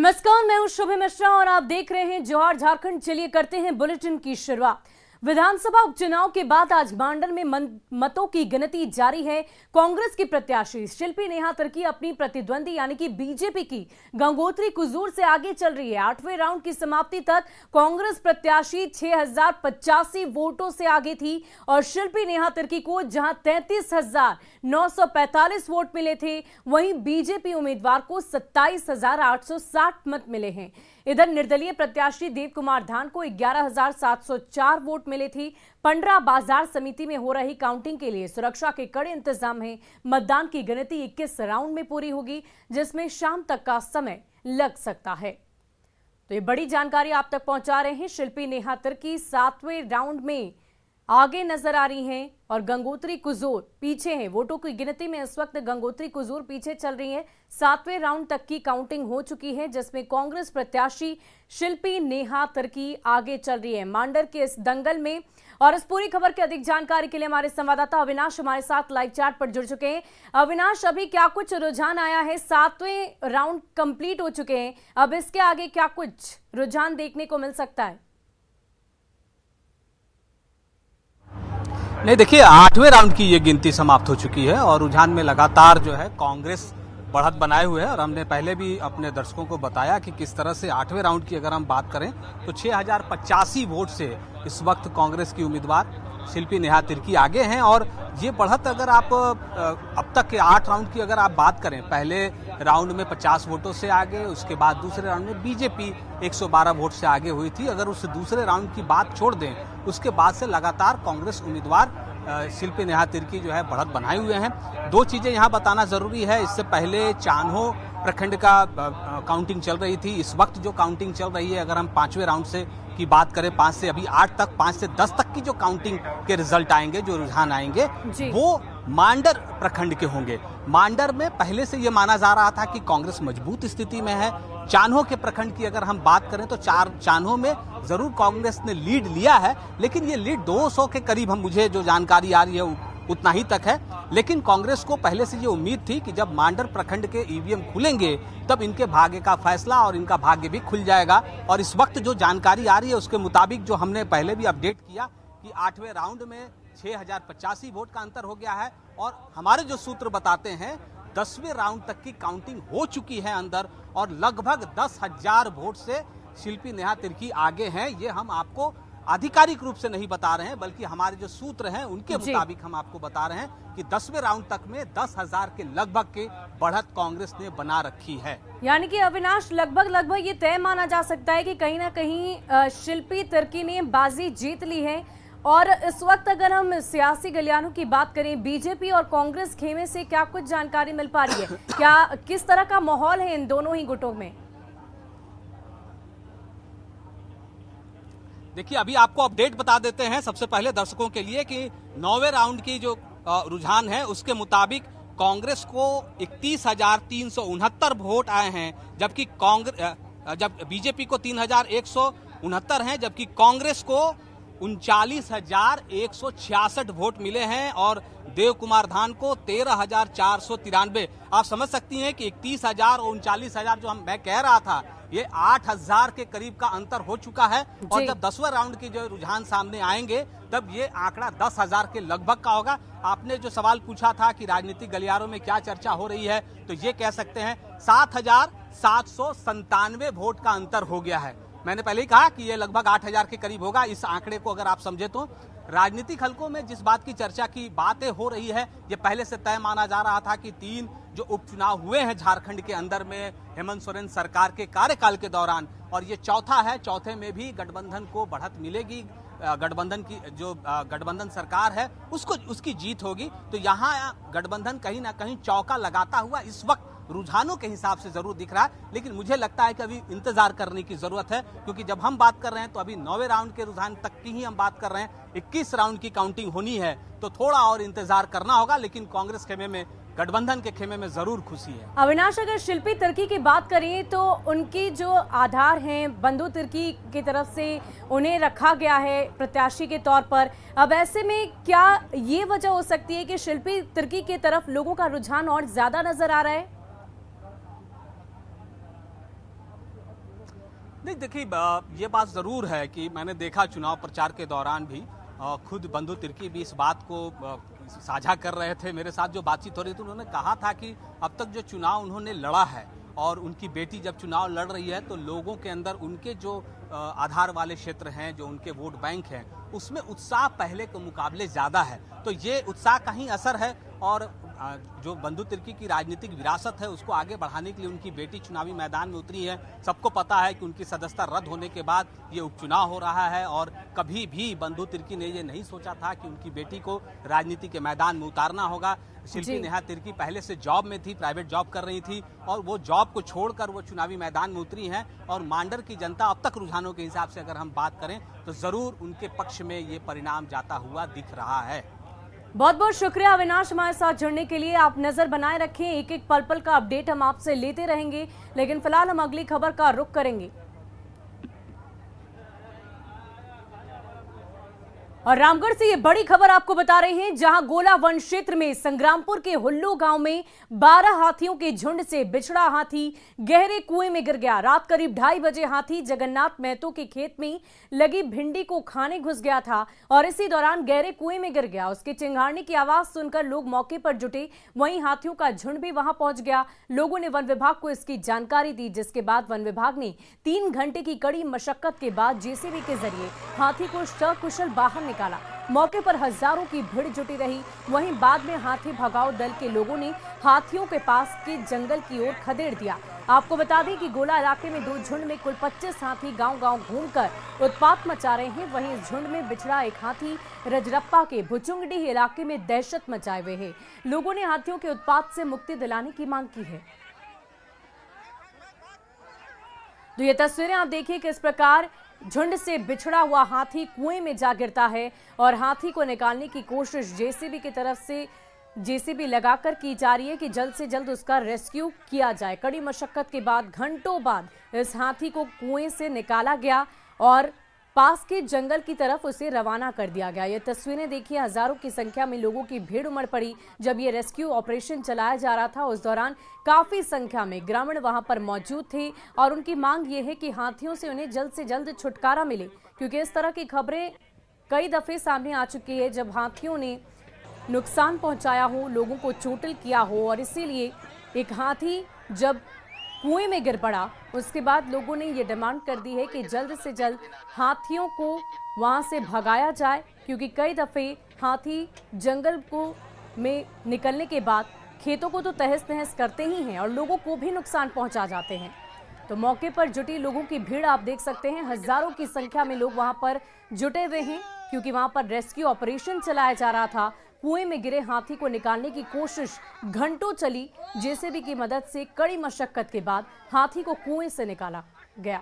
नमस्कार, मैं हूं शुभ मिश्रा और आप देख रहे हैं जोहार झारखंड। चलिए करते हैं बुलेटिन की शुरुआत। विधानसभा उपचुनाव के बाद आज मांडर में मतों की गिनती जारी है। कांग्रेस की प्रत्याशी शिल्पी नेहा तिर्की अपनी प्रतिद्वंदी यानी कि बीजेपी की गंगोत्री कुजूर से आगे चल रही है। 8वें राउंड की समाप्ति तक कांग्रेस प्रत्याशी 6085 वोटों से आगे थी और शिल्पी नेहा तिर्की को जहां 33,945 वोट मिले थे, वहीं बीजेपी उम्मीदवार को 27,860 मत मिले हैं। इधर निर्दलीय प्रत्याशी देव कुमार धान को 11,704 वोट मिले थे। पंडरा बाजार समिति में हो रही काउंटिंग के लिए सुरक्षा के कड़े इंतजाम हैं। मतदान की गिनती 21 राउंड में पूरी होगी, जिसमें शाम तक का समय लग सकता है। तो ये बड़ी जानकारी आप तक पहुंचा रहे हैं। शिल्पी नेहा तिर्की 7वें राउंड में आगे नजर आ रही हैं और गंगोत्री कुजूर पीछे है। वोटों की गिनती में इस वक्त गंगोत्री कुजूर पीछे चल रही है। 7वें राउंड तक की काउंटिंग हो चुकी है, जिसमें कांग्रेस प्रत्याशी शिल्पी नेहा तिर्की आगे चल रही है मांडर के इस दंगल में। और इस पूरी खबर की अधिक जानकारी के लिए हमारे संवाददाता अविनाश हमारे साथ लाइव चैट पर जुड़ चुके हैं। अविनाश, अभी क्या कुछ रुझान आया है? 7वें राउंड कंप्लीट हो चुके हैं, अब इसके आगे क्या कुछ रुझान देखने को मिल सकता है? नहीं, देखिए 8वें राउंड की ये गिनती समाप्त हो चुकी है और रुझान में लगातार जो है कांग्रेस बढ़त बनाए हुए है। और हमने पहले भी अपने दर्शकों को बताया कि किस तरह से 8वें राउंड की अगर हम बात करें तो 6085 वोट से इस वक्त कांग्रेस की उम्मीदवार शिल्पी नेहा तिर्की आगे हैं। और ये बढ़त अगर आप अब तक के 8 राउंड की अगर आप बात करें, पहले राउंड में 50 वोटों से आगे, उसके बाद दूसरे राउंड में बीजेपी 112 वोट से आगे हुई थी। अगर उस दूसरे राउंड की बात छोड़ दें, उसके बाद से लगातार कांग्रेस उम्मीदवार शिल्पी नेहा तिर्की जो है बढ़त बनाए हुए हैं। दो चीजें यहाँ बताना जरूरी है। इससे पहले चान्हो प्रखंड का काउंटिंग चल रही थी। इस वक्त जो काउंटिंग चल रही है, अगर हम 5वें राउंड से की बात करें, 5 से अभी 8 तक, 5 से 10 तक की जो काउंटिंग के रिजल्ट आएंगे, जो रुझान आएंगे, वो मांडर प्रखंड के होंगे। मांडर में पहले से ये माना जा रहा था कि कांग्रेस मजबूत स्थिति में है। चान्हो के प्रखंड की अगर हम बात करें तो चान्हो में जरूर कांग्रेस ने लीड लिया है, लेकिन ये लीड 200 के करीब मुझे जो जानकारी आ रही है उतना ही तक है। लेकिन कांग्रेस को पहले से ये उम्मीद थी कि जब मांडर प्रखंड के ईवीएम खुलेंगे तब इनके भाग्य का फैसला और इनका भाग्य भी खुल जाएगा। और इस वक्त जो जानकारी आ रही है उसके मुताबिक, जो हमने पहले भी अपडेट किया कि 8वें राउंड में 6085 वोट का अंतर हो गया है। और हमारे जो सूत्र बताते हैं 10वें राउंड तक की काउंटिंग हो चुकी है अंदर, और लगभग 10,000 वोट से शिल्पी नेहा तिर्की आगे हैं। ये हम आपको आधिकारिक रूप से नहीं बता रहे हैं, बल्कि हमारे जो सूत्र हैं उनके मुताबिक हम आपको बता रहे हैं कि 10वें राउंड तक में 10,000 के लगभग की बढ़त कांग्रेस ने बना रखी है। यानी कि अविनाश, लगभग ये तय माना जा सकता है कि कहीं ना कहीं शिल्पी तिर्की ने बाजी जीत ली है। और इस वक्त अगर हम सियासी गलियानों की बात करें, बीजेपी और कांग्रेस खेमे से क्या कुछ जानकारी मिल पा रही है? क्या किस तरह का माहौल है इन दोनों ही गुटों में? देखिए, अभी आपको अपडेट बता देते हैं सबसे पहले दर्शकों के लिए कि 9वें राउंड की जो रुझान है उसके मुताबिक कांग्रेस को 31,369 वोट आए हैं, जबकि बीजेपी को 3,169 हैं, जबकि कांग्रेस को 39,166 वोट मिले हैं और देव कुमार धान को 13,493। आप समझ सकती हैं कि 31,000 और 39,000 जो मैं कह रहा था, ये 8,000 के करीब का अंतर हो चुका है। और जब 10वें राउंड की जो रुझान सामने आएंगे तब ये आंकड़ा 10,000 के लगभग का होगा। आपने जो सवाल पूछा था कि राजनीतिक गलियारों में क्या चर्चा हो रही है, तो ये कह सकते हैं 7,797 वोट का अंतर हो गया है। मैंने पहले ही कहा कि ये लगभग 8,000 के करीब होगा। इस आंकड़े को अगर आप समझे तो राजनीतिक हलकों में जिस बात की चर्चा की बातें हो रही है, ये पहले से तय माना जा रहा था कि 3 जो उपचुनाव हुए हैं झारखंड के अंदर में हेमंत सोरेन सरकार के कार्यकाल के दौरान, और ये चौथा है, चौथे में भी गठबंधन को बढ़त मिलेगी। गठबंधन की जो गठबंधन सरकार है उसकी जीत होगी। तो यहाँ गठबंधन कहीं ना कहीं चौका लगाता हुआ इस वक्त रुझानों के हिसाब से जरूर दिख रहा है। लेकिन मुझे लगता है कि अभी इंतजार करने की जरूरत है, क्योंकि जब हम बात कर रहे हैं तो अभी 9वें राउंड के रुझान तक की ही हम बात कर रहे हैं। 21 राउंड की काउंटिंग होनी है, तो थोड़ा और इंतजार करना होगा। लेकिन कांग्रेस खेमे में, गठबंधन के खेमे में जरूर खुशी है। अविनाश, अगर शिल्पी तिर्की की बात करें तो उनकी जो आधार हैं बंधु तिर्की की तरफ से उन्हें रखा गया है प्रत्याशी के तौर पर। अब ऐसे में क्या ये वजह हो सकती है कि शिल्पी तिर्की की तरफ लोगों का रुझान और ज्यादा नजर आ रहा है? नहीं देखिए, ये बात जरूर है कि मैंने देखा चुनाव प्रचार के दौरान भी खुद बंधु तिर्की भी इस बात को साझा कर रहे थे। मेरे साथ जो बातचीत हो रही थी उन्होंने कहा था कि अब तक जो चुनाव उन्होंने लड़ा है और उनकी बेटी जब चुनाव लड़ रही है तो लोगों के अंदर उनके जो आधार वाले क्षेत्र हैं, जो उनके वोट बैंक हैं, उसमें उत्साह पहले के मुकाबले ज़्यादा है। तो ये उत्साह का ही असर है और जो बंधु तिर्की की राजनीतिक विरासत है उसको आगे बढ़ाने के लिए उनकी बेटी चुनावी मैदान में उतरी है। सबको पता है कि उनकी सदस्यता रद्द होने के बाद ये उपचुनाव हो रहा है और कभी भी बंधु तिर्की ने ये नहीं सोचा था कि उनकी बेटी को राजनीति के मैदान में उतारना होगा। शिल्पी नेहा तिर्की पहले से जॉब में थी, प्राइवेट जॉब कर रही थी और वो जॉब को छोड़कर वो चुनावी मैदान में उतरी हैं और मांडर की जनता अब तक रुझानों के हिसाब से अगर हम बात करें तो जरूर उनके पक्ष में ये परिणाम जाता हुआ दिख रहा है। बहुत बहुत शुक्रिया अविनाश हमारे साथ जुड़ने के लिए। आप नजर बनाए रखें, एक एक पल पल का अपडेट हम आपसे लेते रहेंगे, लेकिन फिलहाल हम अगली खबर का रुख करेंगे। और रामगढ़ से ये बड़ी खबर आपको बता रहे हैं, जहां गोला वन क्षेत्र में संग्रामपुर के हुल्लू गांव में 12 हाथियों के झुंड से बिछड़ा हाथी गहरे कुएं में गिर गया। रात करीब 2:30 बजे हाथी जगन्नाथ महतो के खेत में लगी भिंडी को खाने घुस गया था और इसी दौरान गहरे कुएं में गिर गया। उसके चिंगारने की आवाज सुनकर लोग मौके पर जुटे, वहीं हाथियों का झुंड भी वहां पहुंच गया। लोगों ने वन विभाग को इसकी जानकारी दी, जिसके बाद वन विभाग ने 3 घंटे की कड़ी मशक्कत के बाद जेसीबी के जरिए हाथी को सकुशल बाहर निकाला। मौके पर हजारों की भीड़ जुटी रही। वहीं बाद में हाथी भगाओ दल के लोगों ने हाथियों के पास के जंगल की ओर खदेड़ दिया। आपको बता दें कि गोला इलाके में 2 झुंड में कुल 25 हाथी गांव-गांव घूमकर उत्पात मचा रहे हैं। वहीं इस झुंड में बिछड़ा एक हाथी रजरप्पा के भुचुंगडीह इलाके में दहशत मचाए हुए है। लोगों ने हाथियों के उत्पात से मुक्ति दिलाने की मांग की है। तो ये तस्वीरें आप देखिए किस प्रकार झुंड से बिछड़ा हुआ हाथी कुएं में जा गिरता है और हाथी को निकालने की कोशिश जेसीबी की तरफ से जेसीबी लगाकर की जा रही है कि जल्द से जल्द उसका रेस्क्यू किया जाए। कड़ी मशक्कत के बाद घंटों बाद इस हाथी को कुएं से निकाला गया और पास के जंगल की तरफ उसे रवाना कर दिया गया। ये तस्वीरें देखिए, हजारों की संख्या में लोगों की भीड़ उमड़ पड़ी। जब ये रेस्क्यू ऑपरेशन चलाया जा रहा था उस दौरान काफी संख्या में ग्रामीण वहां पर मौजूद थे और उनकी मांग ये है कि हाथियों से उन्हें जल्द से जल्द छुटकारा मिले, क्योंकि इस तरह की खबरें कई दफे सामने आ चुकी है जब हाथियों ने नुकसान पहुंचाया हो, लोगों को चोटिल किया हो। और इसीलिए एक हाथी जब कुएं में गिर पड़ा उसके बाद लोगों ने ये डिमांड कर दी है कि जल्द से जल्द हाथियों को वहां से भगाया जाए, क्योंकि कई दफे हाथी जंगल को में निकलने के बाद खेतों को तो तहस नहस करते ही हैं और लोगों को भी नुकसान पहुंचा जाते हैं। तो मौके पर जुटी लोगों की भीड़ आप देख सकते हैं, हजारों की संख्या में लोग वहां पर जुटे हुए हैं, क्योंकि वहां पर रेस्क्यू ऑपरेशन चलाया जा रहा था। कुएं में गिरे हाथी को निकालने की कोशिश घंटों चली। जेसीबी की मदद से कड़ी मशक्कत के बाद हाथी को कुएं से निकाला गया।